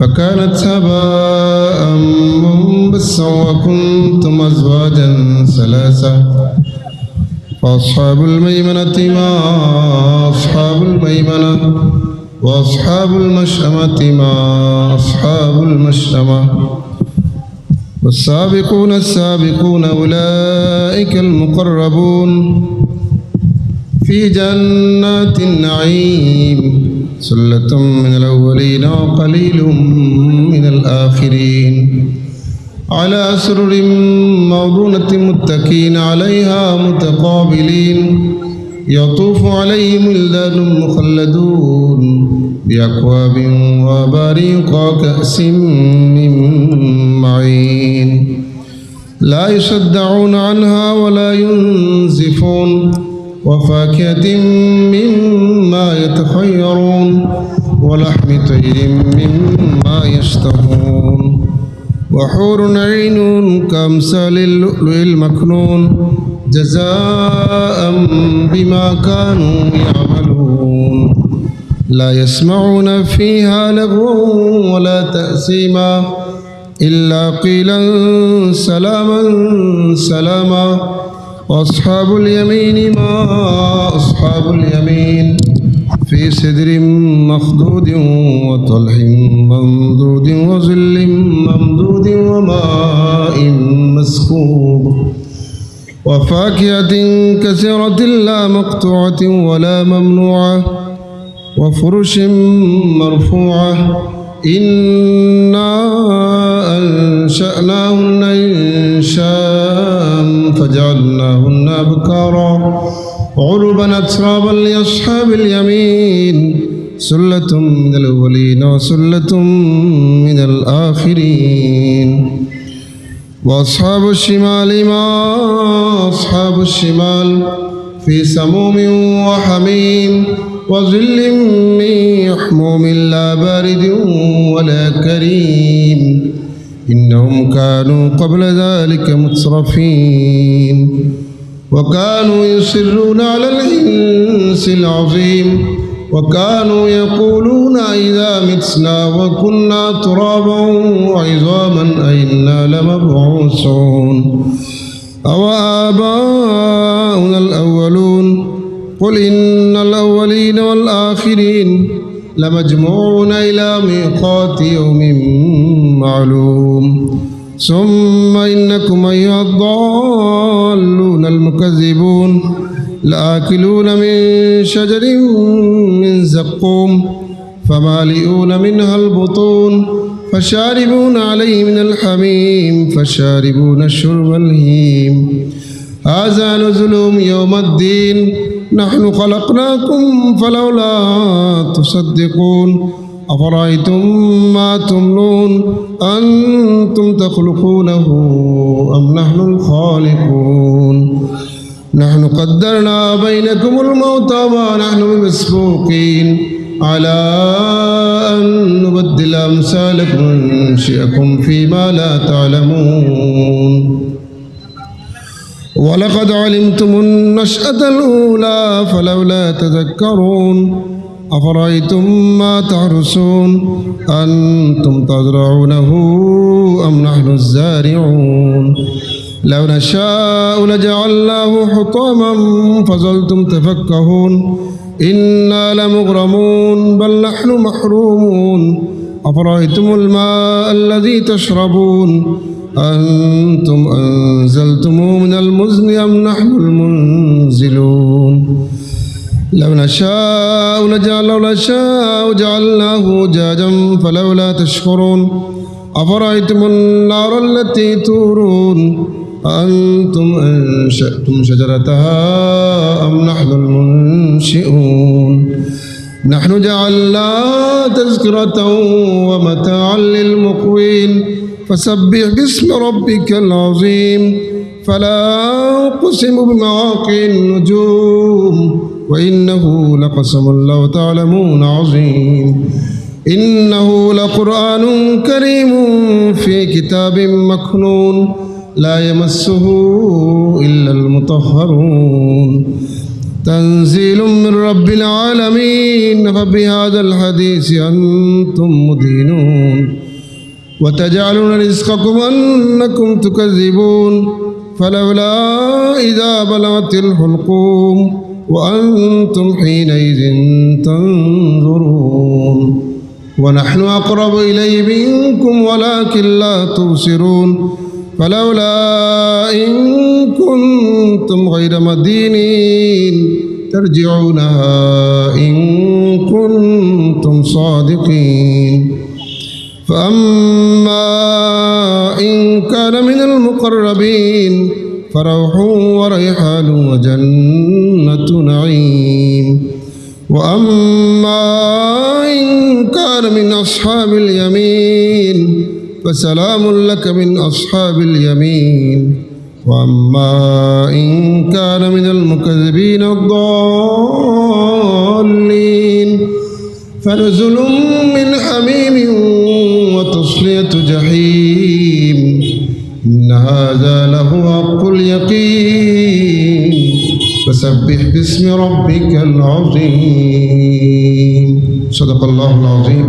فكانت هباء منبثا وكنتم أزواجا ثلاثة فأصحاب الميمنة ما أصحاب الميمنة وأصحاب المشأمة ما أصحاب المشأمة والسابقون السابقون أولئك المقربون في جنات النعيم ثلة من الأولين وقليل من الآخرين على سرر موضونة متكئين عليها متقابلين يطوف عليهم ولدان مخلدون بأكواب وأباريق وكأس من معين لا يصدعون عنها ولا ينزفون وفاكهة مما يتخيرون ولحم طير مما يشتهون وحور عين كأمثال اللؤلؤ المكنون جزاء بما كانوا يعملون لا يسمعون فيها لغوا ولا تأثيما إلا قيلا سلاما سلاما وأصحاب اليمين ما أصحاب اليمين في سدر مخضود وطلح ممدود وظل ممدود وماء مسكوب وفاكهة كثيرة لا مقطوعة ولا ممنوعة وفرش مرفوعة إنا أنشأناهن إنشاء فجعلناهن أبكارا عربا أترابا لأصحاب اليمين سلة من الأولين وسلة من الآخرين وأصحاب الشمال ما أصحاب الشمال في سموم وحميم وظل من يحموم لا بارد ولا كريم إنهم كانوا قبل ذلك مترفين وكانوا يصرون على الإنس العظيم وكانوا يقولون إذا متنا وكنا ترابا وعظاما أئنا لمبعوثون أو آباؤنا الأولون قل إن الأولين والآخرين لمجموعون إلى ميقات يوم معلوم ثم إنكم أيها الضالون المكذبون لآكلون من شجر من زقوم فمالئون منها البطون فشاربون عليه من الحميم فشاربون شرب الهيم هذا نزلهم يوم الدين نحن خلقناكم فلولا تصدقون أفرأيتم ما تمنون أنتم تخلقونه أم نحن الخالقون نحن قدرنا بينكم الموت وما نحن بمسبوقين على أن نبدل أمثالكم وننشئكم فيما لا تعلمون ولقد علمتم النشأة الأولى فلولا تذكرون أفرأيتم ما تحرسون أنتم تزرعونه أم نحن الزارعون لو نشاء لجعلناه حطاما فظلتم تفكهون إنا لمغرمون بل نحن محرومون أفرأيتم الماء الذي تشربون أنتم أنزلتموه من المزن أم نحن المنزلون لو نشاء جعلناه جاجا فلولا تشكرون أفرأيتم النار التي تورون أنتم أنشأتم شجرتها أم نحن المنشئون نحن جعلناها تذكرة ومتاعا للمقوين فسبح باسم ربك العظيم فلا أقسم بمواقع النجوم وإنه لقسم لو تعلمون عظيم إنه لقرآن كريم في كتاب مكنون لا يمسه إلا المطهرون تنزيل من رب العالمين فبهذا الحديث أنتم مدينون وتجعلون رزقكم أنكم تكذبون فلولا إذا بلغت الحلقوم وأنتم حينئذ تنظرون ونحن أقرب إليه منكم ولكن لا تبصرون فلولا إن كنتم غير مدينين ترجعونها إن كنتم صادقين فأما إن كان من المقربين فروح وريحان وجنة نعيم وأما إن كان من أصحاب اليمين فسلام لك من أصحاب اليمين وأما إن كان من المكذبين الضالين فنزل من حميم وتصلية جحيم إن هذا لهو حق اليقين فسبح باسم ربك العظيم صدق الله العظيم